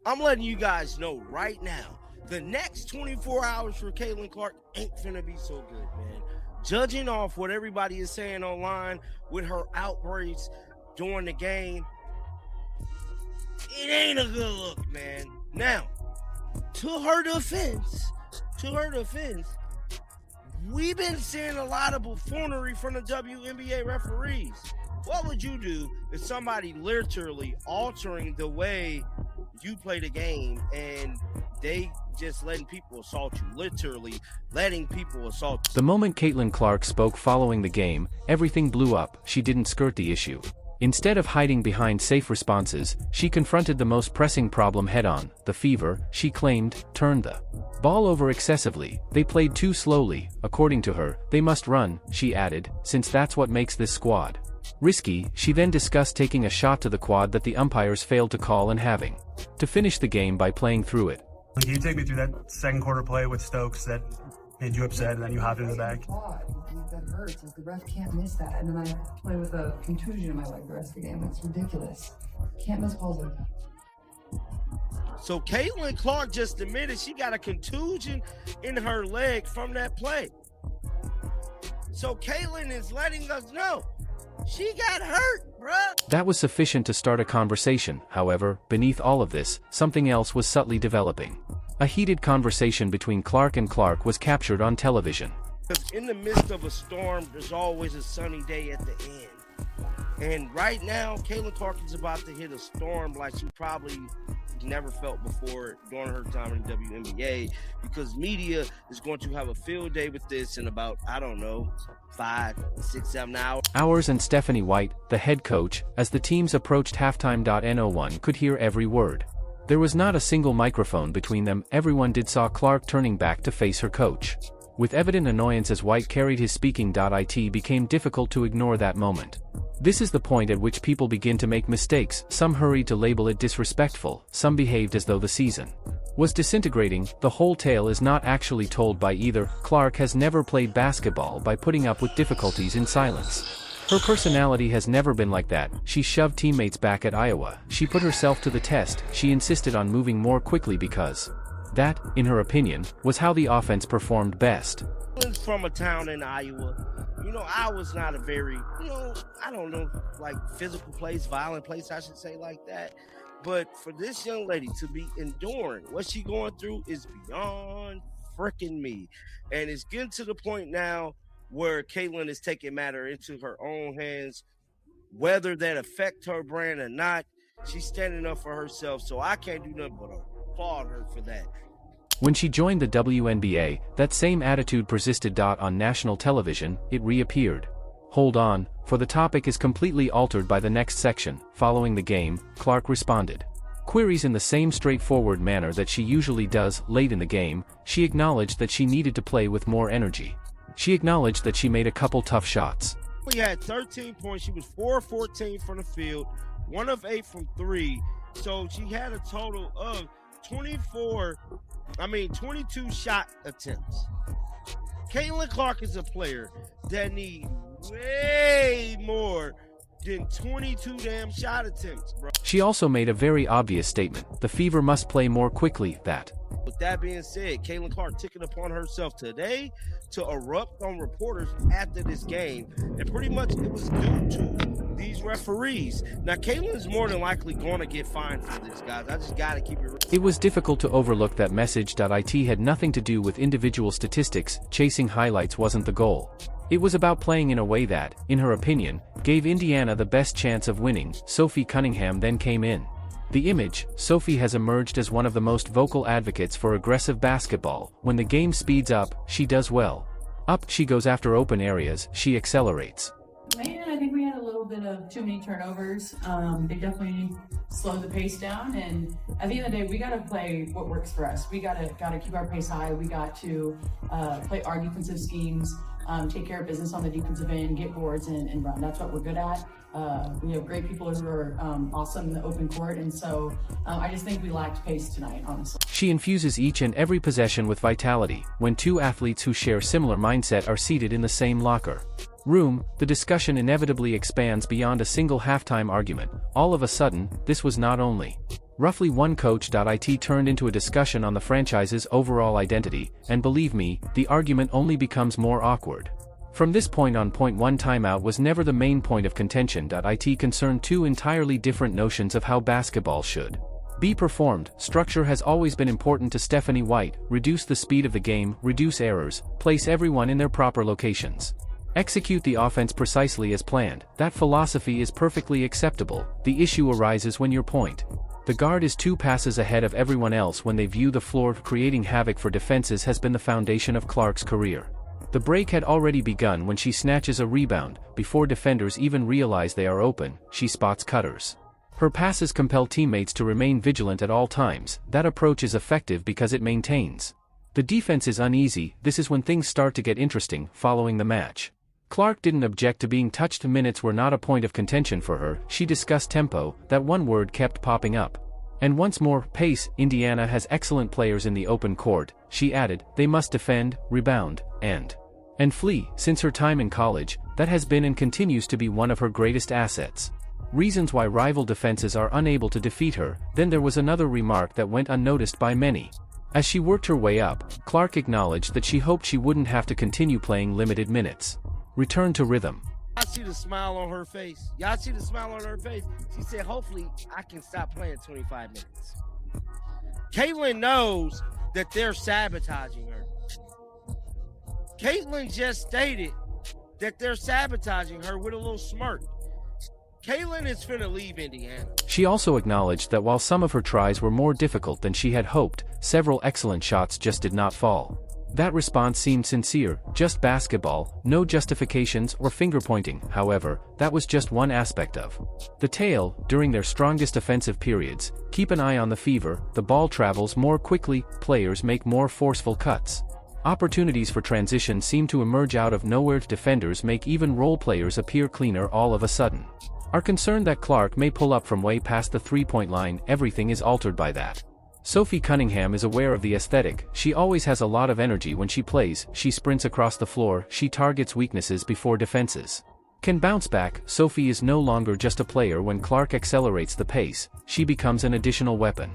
I'm letting you guys know right now, the next 24 hours for Caitlin Clark ain't finna be so good, man. Judging off what everybody is saying online with her outbreaks during the game, it ain't a good look, man. Now, to her defense, we've been seeing a lot of buffoonery from the WNBA referees. What would you do if somebody literally altering the way you play the game and they just letting people assault you, literally letting people assault you? The moment Caitlin Clark spoke following the game, everything blew up. She didn't skirt the issue. Instead of hiding behind safe responses, she confronted the most pressing problem head-on. The fever, she claimed, turned the ball over excessively. They played too slowly. According to her, they must run, she added, since that's what makes this squad risky. She then discussed taking a shot to the quad that the umpires failed to call and having to finish the game by playing through it. Can you take me through that second quarter play with Stokes that made you upset and then you hopped into the bag? That hurts. Like, the ref can't miss that. And then I have to play with a contusion in my leg the rest of the game. It's ridiculous. Can't miss calls like that. So Caitlin Clark just admitted she got a contusion in her leg from that play. So Caitlin is letting us know she got hurt, bruh. That was sufficient to start a conversation. However, beneath all of this, something else was subtly developing. A heated conversation between Clark and Clark was captured on television. Because in the midst of a storm, there's always a sunny day at the end. And right now, Caitlin Clark is about to hit a storm like she probably never felt before during her time in the WNBA, because media is going to have a field day with this in about, 5, 6, 7 hours. And Stephanie White, the head coach, as the teams approached halftime. No one could hear every word. There was not a single microphone between them. Everyone did saw Clark turning back to face her coach. With evident annoyance as White carried his speaking. It became difficult to ignore that moment. This is the point at which people begin to make mistakes. Some hurried to label it disrespectful, some behaved as though the season was disintegrating. The whole tale is not actually told by either. Clark has never played basketball by putting up with difficulties in silence. Her personality has never been like that. She shoved teammates back at Iowa. She put herself to the test. She insisted on moving more quickly because that, in her opinion, was how the offense performed best. From a town in Iowa. Iowa's not a very, physical place, violent place, I should say, like that. But for this young lady to be enduring what she's going through is beyond freaking me. And it's getting to the point now where Caitlin is taking matter into her own hands. Whether that affect her brand or not, she's standing up for herself. So I can't do nothing but applaud her for that. When she joined the WNBA, that same attitude persisted. On national television, it reappeared. Hold on, for the topic is completely altered by the next section. Following the game, Clark responded queries in the same straightforward manner that she usually does. Late in the game, she acknowledged that she needed to play with more energy. She acknowledged that she made a couple tough shots. We had 13 points. She was 4 of 14 from the field, 1 of 8 from 3. So she had a total of 22 shot attempts. Caitlin Clark is a player that needs way more than 22 damn shot attempts, bro. She also made a very obvious statement. The Fever must play more quickly. With that being said, Caitlin Clark took it upon herself today to erupt on reporters after this game, and pretty much it was due to these referees. Now, Caitlin is more than likely going to get fined for this, guys. I just got to keep it real. It was difficult to overlook that message. It had nothing to do with individual statistics. Chasing highlights wasn't the goal. It was about playing in a way that, in her opinion, gave Indiana the best chance of winning. Sophie Cunningham then came in the image. Sophie has emerged as one of the most vocal advocates for aggressive basketball. When the game speeds up, she does well. Up, she goes after open areas, she accelerates. Man, I think we had a little bit of too many turnovers. They definitely slowed the pace down, and at the end of the day, we got to play what works for us. We got to keep our pace high. We got to play our defensive schemes, take care of business on the defensive end, get boards, and run. That's what we're good at. We have great people who are awesome in the open court, and so I just think we lacked pace tonight, honestly. She infuses each and every possession with vitality. When two athletes who share similar mindset are seated in the same locker room, the discussion inevitably expands beyond a single halftime argument. All of a sudden, this was not only Roughly one coach.it turned into a discussion on the franchise's overall identity, and believe me, the argument only becomes more awkward. From this point on, point one timeout was never the main point of contention.it concerned two entirely different notions of how basketball should be performed. Structure has always been important to Stephanie White: reduce the speed of the game, reduce errors, place everyone in their proper locations. Execute the offense precisely as planned. That philosophy is perfectly acceptable. The issue arises when your point the guard is 2 passes ahead of everyone else when they view the floor. Creating havoc for defenses has been the foundation of Clark's career. The break had already begun when she snatches a rebound. Before defenders even realize they are open, she spots cutters. Her passes compel teammates to remain vigilant at all times. That approach is effective because it maintains the defense is uneasy. This is when things start to get interesting. Following the match, Clark didn't object to being touched. Minutes were not a point of contention for her. She discussed tempo. That one word kept popping up. And once more, pace. Indiana has excellent players in the open court, she added. They must defend, rebound, and flee. Since her time in college, that has been and continues to be one of her greatest assets. Reasons why rival defenses are unable to defeat her. Then there was another remark that went unnoticed by many. As she worked her way up, Clark acknowledged that she hoped she wouldn't have to continue playing limited minutes. Return to rhythm. I see the smile on her face. Y'all see the smile on her face? She said, hopefully I can stop playing 25 minutes. Caitlin knows that they're sabotaging her. Caitlin just stated that they're sabotaging her with a little smirk. Caitlin is finna leave Indiana. She also acknowledged that while some of her tries were more difficult than she had hoped, several excellent shots just did not fall. That response seemed sincere, just basketball, no justifications or finger-pointing. However, that was just one aspect of the tale. During their strongest offensive periods, keep an eye on the fever. The ball travels more quickly, players make more forceful cuts. Opportunities for transition seem to emerge out of nowhere. Defenders make even role players appear cleaner all of a sudden. Are concerned that Clark may pull up from way past the three-point line. Everything is altered by that. Sophie Cunningham is aware of the aesthetic. She always has a lot of energy when she plays. She sprints across the floor. She targets weaknesses before defenses can bounce back. Sophie is no longer just a player. When Clark accelerates the pace, she becomes an additional weapon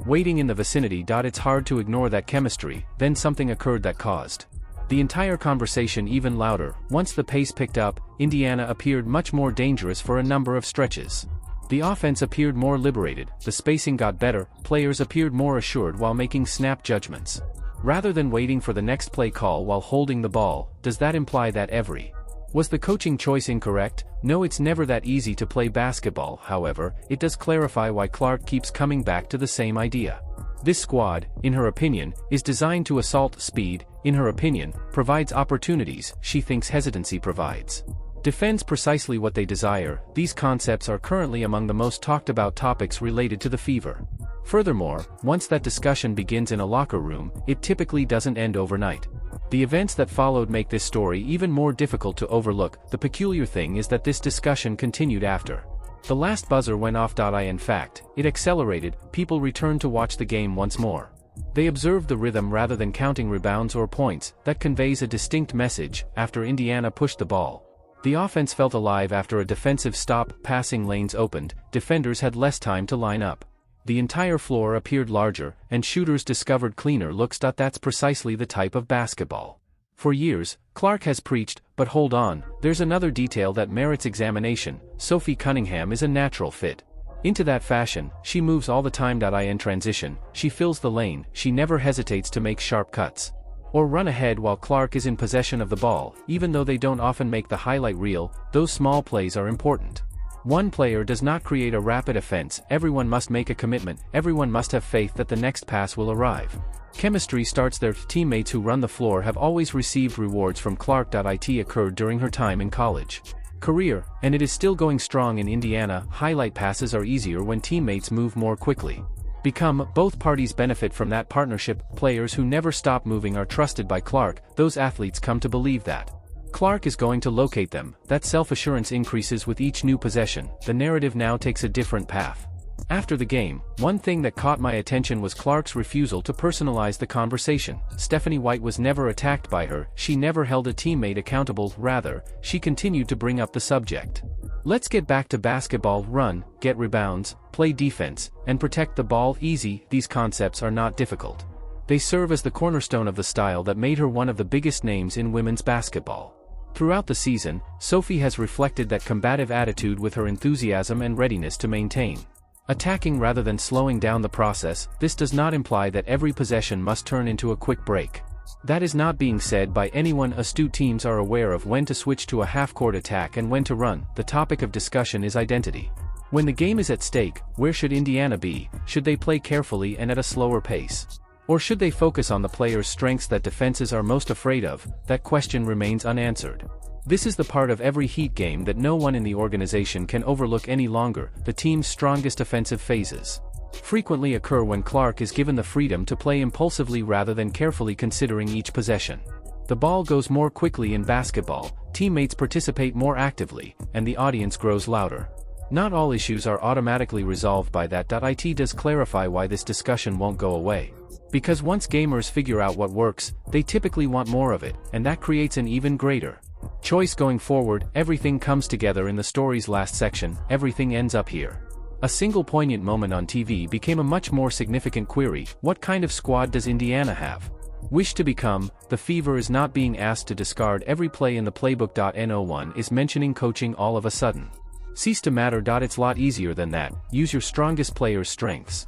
waiting in the vicinity. It's hard to ignore that chemistry. Then something occurred that caused the entire conversation even louder. Once the pace picked up, Indiana appeared much more dangerous for a number of stretches. The offense appeared more liberated, the spacing got better, players appeared more assured while making snap judgments, rather than waiting for the next play call while holding the ball. Does that imply that was the coaching choice incorrect? No, it's never that easy to play basketball. However, it does clarify why Clark keeps coming back to the same idea. This squad, in her opinion, is designed to assault speed, in her opinion, provides opportunities, she thinks hesitancy provides. Defends precisely what they desire. These concepts are currently among the most talked about topics related to the fever. Furthermore, once that discussion begins in a locker room, it typically doesn't end overnight. The events that followed make this story even more difficult to overlook. The peculiar thing is that this discussion continued after the last buzzer went off. In fact, it accelerated. People returned to watch the game once more. They observed the rhythm rather than counting rebounds or points. That conveys a distinct message. After Indiana pushed the ball, the offense felt alive. After a defensive stop, passing lanes opened, defenders had less time to line up. The entire floor appeared larger, and shooters discovered cleaner looks. That's precisely the type of basketball. For years, Clark has preached, but hold on, there's another detail that merits examination. Sophie Cunningham is a natural fit into that fashion. She moves all the time. In transition, she fills the lane. She never hesitates to make sharp cuts or run ahead while Clark is in possession of the ball. Even though they don't often make the highlight reel, those small plays are important. One player does not create a rapid offense. Everyone must make a commitment. Everyone must have faith that the next pass will arrive. Chemistry starts there. Teammates who run the floor have always received rewards from Clark. It occurred during her time in college career, and it is still going strong in Indiana. Highlight passes are easier when teammates move more quickly. Both parties benefit from that partnership. Players who never stop moving are trusted by Clark. Those athletes come to believe that Clark is going to locate them. That self-assurance increases with each new possession. The narrative now takes a different path. After the game, one thing that caught my attention was Clark's refusal to personalize the conversation. Stephanie White was never attacked by her. She never held a teammate accountable. Rather, she continued to bring up the subject. Let's get back to basketball. Run, get rebounds, play defense, and protect the ball. Easy. These concepts are not difficult. They serve as the cornerstone of the style that made her one of the biggest names in women's basketball. Throughout the season, Sophie has reflected that combative attitude with her enthusiasm and readiness to maintain. Attacking rather than slowing down the process. This does not imply that every possession must turn into a quick break. That is not being said by anyone. Astute teams are aware of when to switch to a half-court attack and when to run. The topic of discussion is identity. When the game is at stake, where should Indiana be? Should they play carefully and at a slower pace? Or should they focus on the players' strengths that defenses are most afraid of? That question remains unanswered. This is the part of every Heat game that no one in the organization can overlook any longer. The team's strongest offensive phases frequently occur when Clark is given the freedom to play impulsively rather than carefully considering each possession. The ball goes more quickly in basketball, teammates participate more actively, and the audience grows louder. Not all issues are automatically resolved by that. It does clarify why this discussion won't go away. Because once gamers figure out what works, they typically want more of it, and that creates an even greater choice going forward. Everything comes together in the story's last section. Everything ends up here. A single poignant moment on TV became a much more significant query. What kind of squad does Indiana have? Wish to become? The Fever is not being asked to discard every play in the playbook. N01 is mentioning coaching all of a sudden. Cease to matter. It's a lot easier than that. Use your strongest player's strengths.